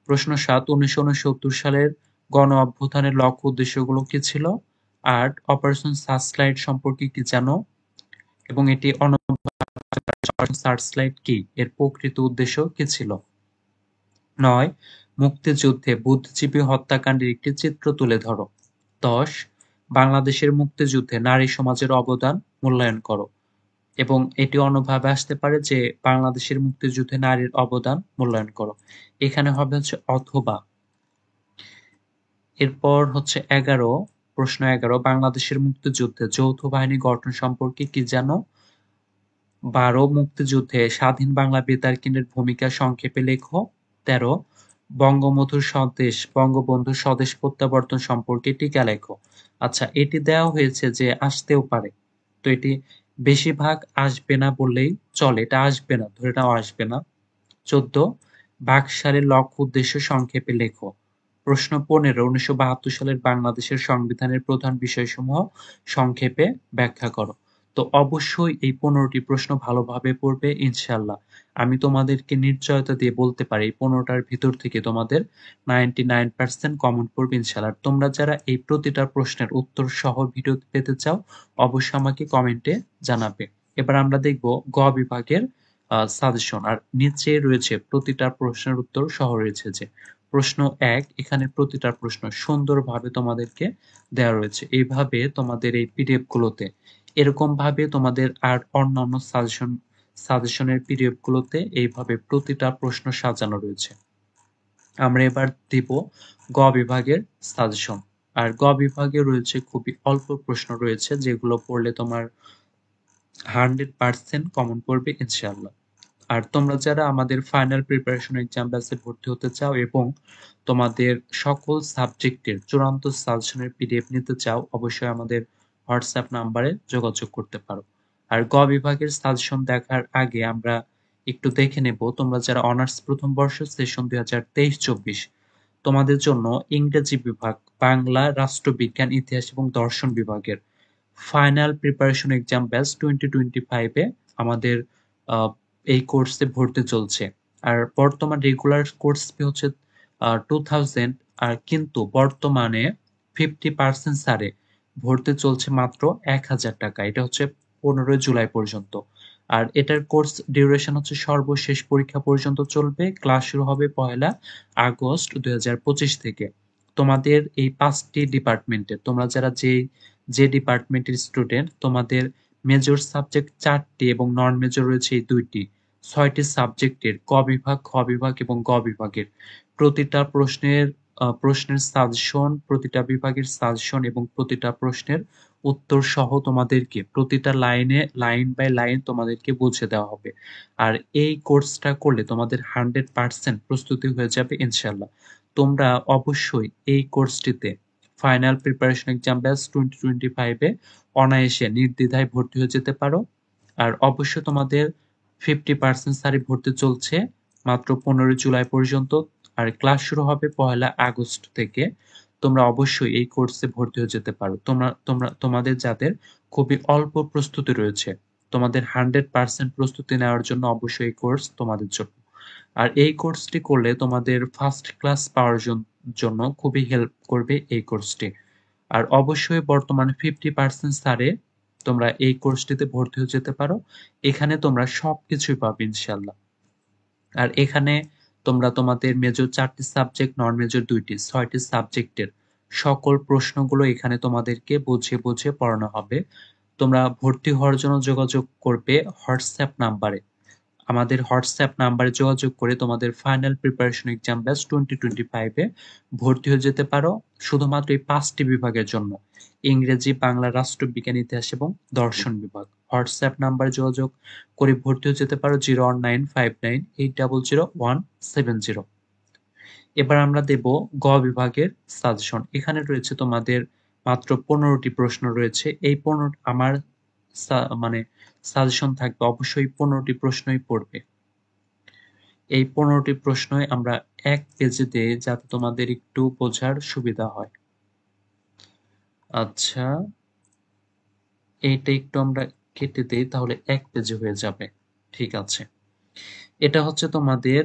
প্রশ্ন 7, 1969 সালের গণ অভ্যুত্থানের লক্ষ্য উদ্দেশ্যগুলো কি ছিল? 8, অপারেশন সার্চলাইট সম্পর্কে কি জানো? এবং এটি অপারেশন সার্চলাইট কি? এর প্রকৃত উদ্দেশ্য কি ছিল? 9, মুক্তিযুদ্ধে বুদ্ধিজীবী হত্যাকাণ্ডের একটি চিত্র তুলে ধরো। 10, বাংলাদেশের মুক্তিযুদ্ধে নারী সমাজের অবদান মূল্যায়ন করো। এবং এটি অন্যভাবে আসতে পারে যে বাংলাদেশের মুক্তিযুদ্ধে নারীর অবদান মূল্যায়ন করো। এখানে হবে হচ্ছে অথবা। এরপর হচ্ছে 11, প্রশ্ন 11, বাংলাদেশের মুক্তিযুদ্ধে যৌথ বাহিনী গঠন সম্পর্কে কি জানো? 12, মুক্তিযুদ্ধে স্বাধীন বাংলা বেতার কেন্দ্রের ভূমিকা সংক্ষেপে লেখো। 13, বঙ্গবন্ধুর স্বদেশ প্রত্যাবর্তন সম্পর্কে টিকা লেখো। আচ্ছা, এটি দেওয়া হয়েছে যে আসতেও পারে, তো এটি বেশিরভাগ আসবে না বললেই চলে, এটা আসবে না, ধরে নাও আসবে না। 14, বাকশালের লক্ষ্য উদ্দেশ্য সংক্ষেপে লেখো। প্রশ্ন 15, 1972 সালের বাংলাদেশের সংবিধানের প্রধান বিষয়সমূহ সংক্ষেপে ব্যাখ্যা করো। তো অবশ্যই এই 15টি প্রশ্ন ভালোভাবে পড়বে ইনশাআল্লাহ। আমি তোমাদেরকে নিশ্চয়তা দিয়ে বলতে পারি এই 15টার ভিতর থেকে তোমাদের 99% কমন পড়বে ইনশাআল্লাহ। তোমরা যারা এই প্রতিটা প্রশ্নের উত্তর সহ ভিডিও পেতে চাও অবশ্যই আমাকে কমেন্টে জানাবে। এবার আমরা দেখব গ বিভাগের সাজেশন। আর নিচে রয়েছে প্রতিটা প্রশ্নের উত্তর সহ রয়েছে যে প্রশ্ন 1, এখানে প্রতিটা প্রশ্ন সুন্দরভাবে তোমাদেরকে দেওয়া রয়েছে। এইভাবে তোমাদের এই পিডিএফ গুলোতে এরকম ভাবে তোমাদের আর অন্যান্য সাজেশনের পিডিএফ গুলোতে এইভাবে প্রতিটা প্রশ্ন সাজানো রয়েছে। আমরা এবার দিব গ বিভাগের সাজেশন। আর গ বিভাগে রয়েছে খুবই অল্প প্রশ্ন রয়েছে, যেগুলো পড়লে তোমার 100% কমন পড়বে ইনশাআল্লাহ। আর তোমরা যারা আমাদের ফাইনাল প্রিপারেশন এক্সাম ব্যাচে ভর্তি হতে চাও এবং তোমাদের সকল সাবজেক্টের চূড়ান্ত সাজেশনের পিডিএফ নিতে চাও অবশ্যই আমাদের হোয়াটসঅ্যাপ নাম্বারে যোগাযোগ করতে পারো। আর গ বিভাগের সাজেশন দেখার আগে আমরা একটু দেখে নেব তোমরা যারা অনার্স প্রথম বর্ষ সেশন 2023-24 তোমাদের জন্য ইংরেজি বিভাগ, বাংলা, রাষ্ট্রবিজ্ঞান, ইতিহাস এবং দর্শন বিভাগের ফাইনাল প্রিপারেশন এক্সাম ব্যাচ 2025 আমাদের এই কোর্সে ভর্তি চলছে। আর বর্তমান রেগুলার কোর্স ফি হচ্ছে 2000, আর কিন্তু বর্তমানে 50% ছাড়ে ভর্তি চলছে মাত্র 1000 টাকা। এটা হচ্ছে 15 জুলাই পর্যন্ত। আর এটার কোর্স ডিউরেশন হচ্ছে সর্বশেষ পরীক্ষা পর্যন্ত চলবে। ক্লাস শুরু হবে 1 আগস্ট 2025 থেকে। তোমাদের এই 5টি ডিপার্টমেন্টে তোমরা যারা যে ডিপার্টমেন্টের স্টুডেন্ট, তোমাদের মেজর সাবজেক্ট 4টি এবং নন মেজর রয়েছে এই 2টি। 6টি সাবজেক্টের ক বিভাগ, খ বিভাগ এবং গ বিভাগের প্রতিটা প্রশ্নের সাজেশন, প্রতিটা বিভাগের সাজেশন এবং প্রতিটা প্রশ্নের উত্তর সহ তোমাদেরকে প্রতিটা লাইন বাই লাইন তোমাদেরকে বুঝিয়ে দেওয়া হবে। আর এই কোর্সটা করলে তোমাদের 100% প্রস্তুতি হয়ে যাবে ইনশাল্লাহ। তোমরা অবশ্যই এই কোর্সটিতে ফাইনাল প্রিপারেশন এক্সাম ব্যাচ 2025-এ অনায়াসে নির্দ্বিধায় ভর্তি হয়ে যেতে পারো। আর অবশ্যই তোমাদের 50% সারি ভর্তি চলছে মাত্র 15 জুলাই পর্যন্ত। আর ক্লাস শুরু হবে 1 আগস্ট থেকে। তোমরা অবশ্যই এই কোর্সে ভর্তি হয়ে যেতে পারো। তোমাদের যাদের খুবই অল্প প্রস্তুতি রয়েছে, তোমাদের 100% প্রস্তুতি নেওয়ার জন্য অবশ্যই এই কোর্স তোমাদের জন্য। আর এই কোর্সটি করলে তোমাদের ফার্স্ট ক্লাস পাওয়ার জন্য খুবই হেল্প করবে এই কোর্সটি। আর অবশ্যই বর্তমানে 50% ছাড়ে তোমরা এই কোর্সটিতে ভর্তি হয়ে যেতে পারো। এখানে তোমরা সবকিছুই পাবে ইনশাল্লাহ। আর এখানে তোমরা তোমাদের মেজর 4টি সাবজেক্ট, নন মেজর 2টি, 6টি সাবজেক্টের সকল প্রশ্নগুলো এখানে তোমাদেরকে বুঝিয়ে বুঝিয়ে পড়ানো হবে। তোমরা ভর্তি হওয়ার জন্য যোগাযোগ করবে হোয়াটসঅ্যাপ নাম্বারে। আমাদের হোয়াটসঅ্যাপ নাম্বারে যোগাযোগ করে তোমাদের ফাইনাল প্রিপারেশন এক্সাম ব্যাচ 2025-এ ভর্তি হয়ে যেতে পারো। শুধুমাত্র এই 5টি বিভাগের জন্য: ইংরেজি, বাংলা, রাষ্ট্রবিজ্ঞান, ইতিহাস এবং দর্শন বিভাগ। হোয়াটসঅ্যাপ নাম্বারে যোগাযোগ করে ভর্তি হয়ে যেতে পারো 01959800170। এবার আমরা দেব গ বিভাগের সাজেশন। এখানে রয়েছে তোমাদের মাত্র 15টি প্রশ্ন রয়েছে। এই 15 আমার মানে সাজেশন থাকবে অবশ্যই 15টি প্রশ্নই পড়বে। এই 15টি প্রশ্নই আমরা 1 পেজে দেই যাতে তোমাদের একটু বোঝার সুবিধা হয়। আচ্ছা, এইটা একটু আমরা কেটে দেই, তাহলে 1 পেজে হয়ে যাবে। ঠিক আছে, এটা হচ্ছে তোমাদের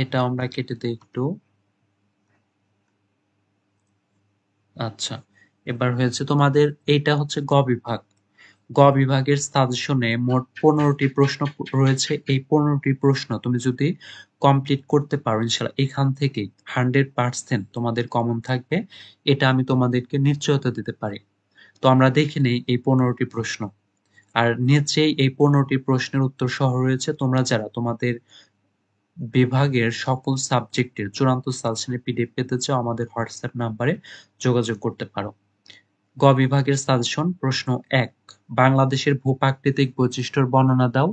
এটা আমরা কেটে দিই একটু। আচ্ছা, এবার হয়েছে তোমাদের এইটা হচ্ছে গ বিভাগ। গ বিভাগের সাজেশনে মোট 15টি প্রশ্ন রয়েছে। এই 15টি প্রশ্ন তুমি যদি কমপ্লিট করতে পারো ইনশাল্লাহ এখান থেকেই 100% তোমাদের কমন থাকবে। এটা আমি তোমাদেরকে নিশ্চয়তা দিতে পারি। তো আমরা দেখে নেই এই 15টি প্রশ্ন। আর নিচেই এই 15টি প্রশ্নের উত্তর সহ রয়েছে। তোমরা যারা তোমাদের বিভাগের সকল সাবজেক্টের চূড়ান্ত সাজেশনের পিডিএফ পেতে চাও, আমাদের হোয়াটসঅ্যাপ নাম্বারে যোগাযোগ করতে পারো। গ বিভাগের সাজেশন প্রশ্ন 1, বাংলাদেশের ভূপ্রাকৃতিক বৈশিষ্ট্যের বর্ণনা দাও।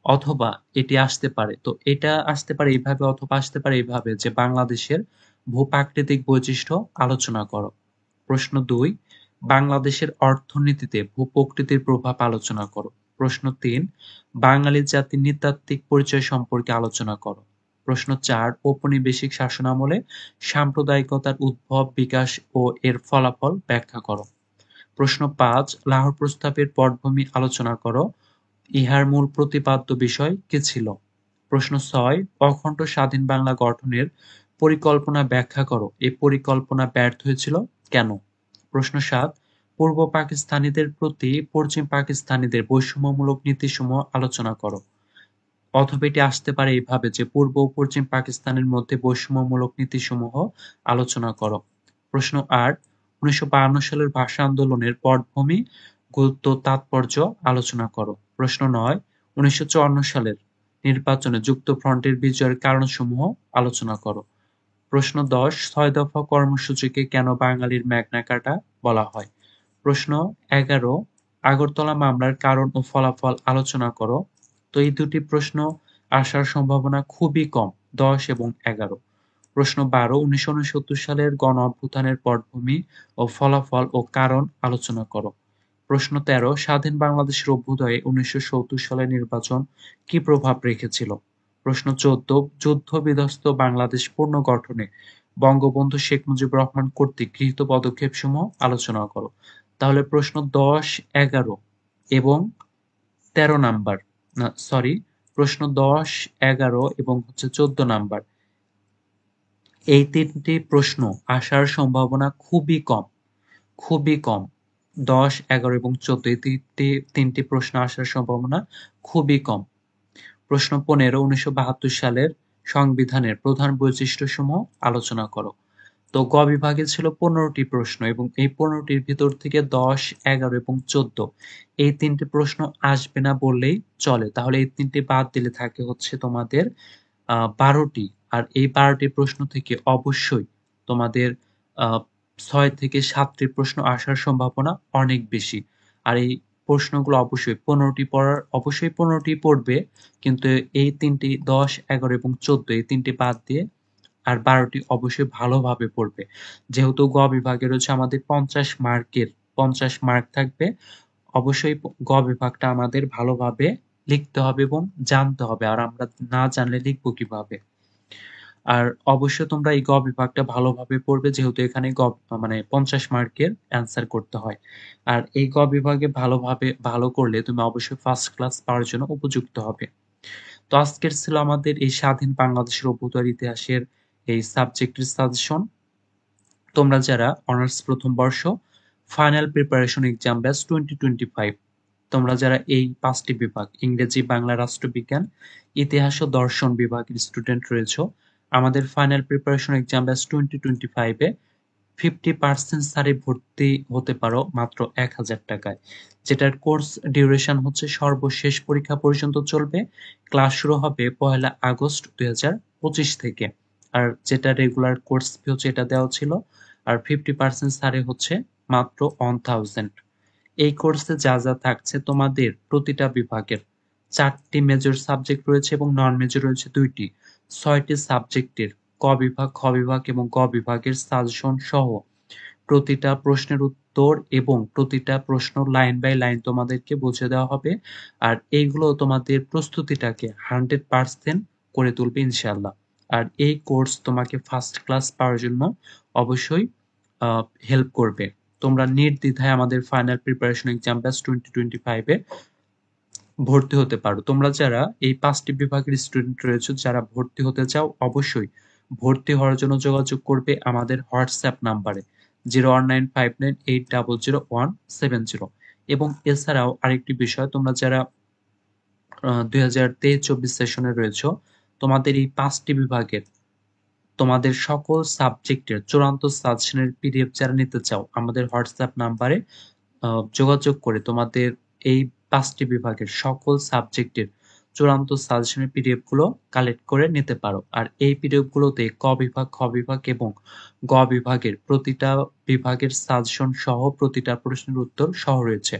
অথবা এটি আসতে পারে, তো এটা আসতে পারে এইভাবে অথবা আসতে পারে এইভাবে যে বাংলাদেশের ভূপ্রাকৃতিক বৈশিষ্ট্য আলোচনা করো। প্রশ্ন 2, বাংলাদেশের অর্থনীতিতে ভূপ্রকৃতির প্রভাব আলোচনা করো। প্রশ্ন 3, বাঙালি জাতির নৃতাত্ত্বিক পরিচয় সম্পর্কে আলোচনা করো। প্রশ্ন 4, ঔপনিবেশিক শাসনামলে সাম্প্রদায়িকতার উদ্ভব, বিকাশ ও এর ফলাফল ব্যাখ্যা করো। প্রশ্ন 5, লাহোর প্রস্তাবের পটভূমি আলোচনা করো। ইহার মূল প্রতিপাদ্য বিষয় কি ছিল? প্রশ্ন 6, অখণ্ড স্বাধীন বাংলা গঠনের পরিকল্পনা ব্যাখ্যা করো। এই পরিকল্পনা ব্যর্থ হয়েছিল কেন? প্রশ্ন 7, পূর্ব পাকিস্তানিদের প্রতি পশ্চিম পাকিস্তানিদের বৈষম্যমূলক নীতিসমূহ আলোচনা করো। অথবা এটি আসতে পারে এইভাবে যে পূর্ব ও পশ্চিম পাকিস্তানের মধ্যে বৈষম্যমূলক নীতিসমূহ আলোচনা করো। প্রশ্ন 8, 1952 সালের ভাষা আন্দোলনের পটভূমি, গুরুত্ব, তাৎপর্য আলোচনা করো। প্রশ্ন 9, 1954 সালের নির্বাচনে যুক্তফ্রন্টের বিজয়ের কারণসমূহ আলোচনা করো। প্রশ্ন 10, 6 দফা কর্মসূচিকে কেন বাঙালির ম্যাগনা কার্টা বলা হয়? প্রশ্ন 11, আগরতলা মামলার কারণ ও ফলাফল আলোচনা করো। তো এই দুটি প্রশ্ন আসার সম্ভাবনা খুবই কম, 10 এবং 11। প্রশ্ন 12, 1969 সালের গণ অভ্যুত্থানের পটভূমি ও ফলাফল ও কারণ আলোচনা করো। প্রশ্ন 13, স্বাধীন বাংলাদেশের অভ্যুদয়ে 1970 সালের নির্বাচন কি প্রভাব রেখেছিল? প্রশ্ন 14, যুদ্ধ বিধ্বস্ত বাংলাদেশ পুনর্গঠনে বঙ্গবন্ধু শেখ মুজিবুর রহমান কর্তৃক গৃহীত পদক্ষেপসমূহ আলোচনা করো। তাহলে প্রশ্ন 10, 11 এবং 13 নাম্বার, না সরি, প্রশ্ন 10, 11 এবং হচ্ছে 14 নাম্বার, এই ৩টি প্রশ্ন আসার সম্ভাবনা খুবই কম, খুবই কম। ১০, ১১ এবং ১৪ এই ৩টি প্রশ্ন আসার সম্ভাবনা খুবই কম। প্রশ্ন ১৫ ১৯৭২ সালের সংবিধানের প্রধান বৈশিষ্ট্যসমূহ আলোচনা করো। তো গ বিভাগে ছিল ১৫টি প্রশ্ন এবং এই ১৫টির ভিতর থেকে ১০, ১১ এবং ১৪ এই ৩টি প্রশ্ন আসবে না বললেই চলে। তাহলে এই ৩টি বাদ দিলে থাকে হচ্ছে তোমাদের ১২টি। আর এই ১২টি প্রশ্ন থেকে অবশ্যই তোমাদের আ ৬ থেকে ৭টি প্রশ্ন আসার সম্ভাবনা অনেক বেশি। আর এই প্রশ্নগুলো অবশ্যই ১৫টি পড়বে। কিন্তু এই ৩টি ১০, ১১ এবং ১৪ এই ৩টি বাদ দিয়ে আর ১২টি অবশ্যই ভালোভাবে পড়বে। যেহেতু গ বিভাগের হচ্ছে আমাদের ৫০ মার্ক থাকবে। অবশ্যই গ বিভাগটা আমাদের ভালোভাবে লিখতে হবে এবং জানতে হবে। আর আমরা না জানলে লিখবো কিভাবে? আর অবশ্যই তোমরা এই গ বিভাগটা ভালোভাবে পড়বে যেহেতু এখানে মানে ৫০ মার্কের অ্যান্সার করতে হয়। আর এই গ বিভাগে ভালো করলে তুমি অবশ্যই ফার্স্ট ক্লাস পাওয়ার জন্য উপযুক্ত হবে। তো আজকের ছিল আমাদের এই স্বাধীন বাংলাদেশের অভ্যুদয় ইতিহাসের এই সাবজেক্টের সাজেশন। তোমরা যারা অনার্স প্রথম বর্ষ ফাইনাল প্রিপারেশন এক্সাম ব্যাচ 2025 তোমরা যারা এই ৫টি বিভাগ ইংরেজি, বাংলা, রাষ্ট্রবিজ্ঞান, ইতিহাস ও দর্শন বিভাগের স্টুডেন্ট রয়েছো, আমাদের ফাইনাল প্রিপারেশন এক্সাম ব্যাচ 2025 এ 50% ছাড়ে ভর্তি হতে পারো মাত্র ১,০০০ টাকায়। যেটার কোর্স ডিউরেশন হচ্ছে সর্বশেষ পরীক্ষা পর্যন্ত চলবে। ক্লাস শুরু হবে ১লা আগস্ট ২০২৫ থেকে। আর যেটা রেগুলার কোর্স ফি হচ্ছে এটা দেওয়া ছিল। আর 50% ছাড়ে হচ্ছে মাত্র 1000। এই কোর্সে যা যা থাকছে তোমাদের প্রতিটা বিভাগের 4টি মেজর সাবজেক্ট রয়েছে এবং নন মেজর রয়েছে 2টি। 6টি সাবজেক্টের ক বিভাগ, খ বিভাগ এবং গ বিভাগের সাজেশন সহ প্রতিটা প্রশ্নের উত্তর এবং প্রতিটা প্রশ্ন লাইন বাই লাইন তোমাদেরকে বুঝিয়ে দেওয়া হবে। আর এইগুলো তোমাদের প্রস্তুতিটাকে 100% করে তুলবে ইনশাআল্লাহ। আর এই কোর্স তোমাকে ফার্স্ট ক্লাস পাওয়ার জন্য অবশ্যই হেল্প করবে। তোমরা নির্দ্বিধায় আমাদের ফাইনাল প্রিপারেশন এক্সাম ব্যাচ 2025 এ ভর্তি হতে পারো। তোমরা যারা এই 5টি বিভাগের স্টুডেন্ট রয়েছে যারা ভর্তি হতে চাও অবশ্যই ভর্তি হওয়ার জন্য যোগাযোগ করবে আমাদের হোয়াটসঅ্যাপ নাম্বারে 01959800170। এবং এছাড়াও আরেকটি বিষয় তোমরা যারা 2023-24 সেশনে রয়েছে তোমাদের এই 5টি বিভাগের তোমাদের সকল সাবজেক্টের চূড়ান্ত সাজেশনের পিডিএফ যারা নিতে চাও আমাদের হোয়াটসঅ্যাপ নাম্বারে যোগাযোগ করে তোমাদের এই 5টি বিভাগের সকল সাবজেক্টের চূড়ান্ত সাজেশনের পিডিএফ গুলো কালেক্ট করে নিতে পারো। আর এই পিডিএফ গুলোতে ক বিভাগ, খ বিভাগ এবং গ বিভাগের প্রতিটা বিভাগের সাজেশন সহ প্রতিটা প্রশ্নের উত্তর সহ রয়েছে।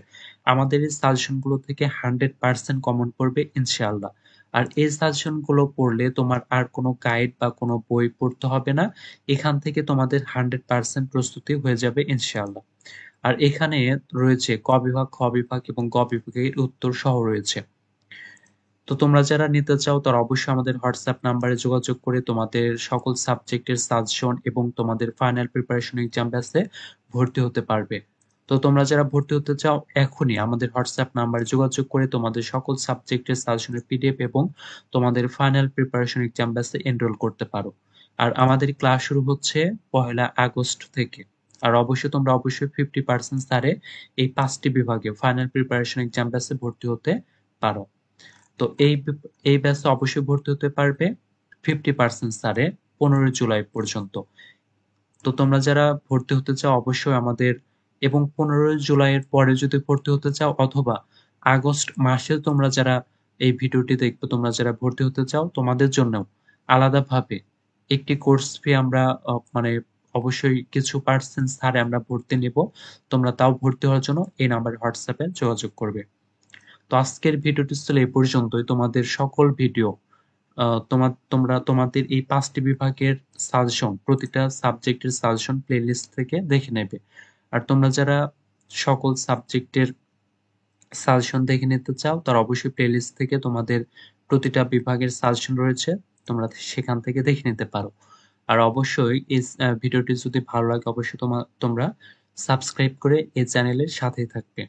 আমাদের এই সাজেশন গুলো থেকে 100% কমন পড়বে ইনশাআল্লাহ। আর এই সাজেশন গুলো পড়লে তোমার আর কোনো গাইড বা কোনো বই পড়তে হবে না। এখান থেকে তোমাদের 100% প্রস্তুতি হয়ে যাবে ইনশাআল্লাহ। আর এখানে রয়েছে ক বিভাগ, খ বিভাগ এবং গ বিভাগের উত্তর সহ রয়েছে। তো তোমরা যারা নিতে চাও তারা অবশ্যই আমাদের হোয়াটসঅ্যাপ নাম্বারে যোগাযোগ করে তোমাদের সকল সাবজেক্টের সাজেশন এবং তোমাদের ফাইনাল প্রিপারেশন এক্সাম ব্যাচে ভর্তি হতে পারবে। তো তোমরা যারা ভর্তি হতে চাও এখনই আমাদের হোয়াটসঅ্যাপ নাম্বারে যোগাযোগ করে তোমাদের সকল সাবজেক্টের সাজেশনের পিডিএফ এবং তোমাদের ফাইনাল প্রিপারেশন এক্সাম ব্যাচে এনরোল করতে পারো। আর আমাদের ক্লাস শুরু হচ্ছে 1লা আগস্ট থেকে। আর অবশ্যই 50% ছাড়ে এই 5টি বিভাগে ফাইনাল প্রিপারেশন এক্সাম ব্যাচে ভর্তি হতে পারো। তো এই ব্যাচে অবশ্যই ভর্তি হতে পারবে 50% ছাড়ে 15 জুলাই পর্যন্ত। তো তোমরা যারা ভর্তি হতে চাও অবশ্যই আমাদের এবং 15 জুলাইয়ের পরে যদি ভর্তি হতে চাও অথবা আগস্ট মাসে তোমরা যারা এই ভিডিওটি দেখবে তোমরা যারা ভর্তি হতে চাও তোমাদের জন্য আলাদাভাবে একটি কোর্স ফি আমরা মানে অবশ্যই কিছু পার্সেন্ট ছাড়ে আমরা ভর্তি নিব। তোমরা তাও ভর্তি হওয়ার জন্য এই নাম্বারে হোয়াটসঅ্যাপে যোগাযোগ করবে। তো আজকের ভিডিওটি ছিল এই পর্যন্তই। তোমাদের সকল ভিডিও তোমরা তোমাদের এই 5টি বিভাগের সাজেশন প্রতিটা সাবজেক্টের সাজেশন প্লেলিস্ট থেকে দেখে নেবে। আর তোমরা যারা সকল সাবজেক্টের সাজেশন দেখে নিতে চাও তারা অবশ্যই প্লেলিস্ট থেকে তোমাদের প্রতিটা বিভাগের সাজেশন রয়েছে তোমরা সেখান থেকে দেখে নিতে পারো। আর অবশ্যই এই ভিডিওটি যদি ভালো লাগে অবশ্যই তোমরা সাবস্ক্রাইব করে এই চ্যানেলের সাথেই থাকবে।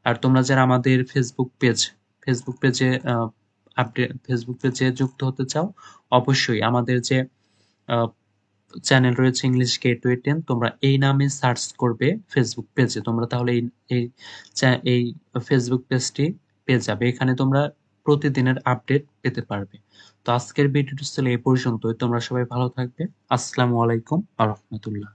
আর তোমরা যারা আমাদের ফেসবুক পেজে যুক্ত হতে চাও অবশ্যই আমাদের যে চ্যানেল রয়েছে ইংলিশ গেটওয়ে 10, তোমরা এই নামে সার্চ করবে ফেসবুক পেজে, তোমরা তাহলে এই এই ফেসবুক পেজটি পেয়ে যাবে। এখানে তোমরা প্রতিদিনের আপডেট পেতে পারবে। তো আজকের ভিডিওটি ছিল এই পর্যন্তই। তোমরা সবাই ভালো থাকবে। আসসালামু আলাইকুম আ রহমতুল্লাহ।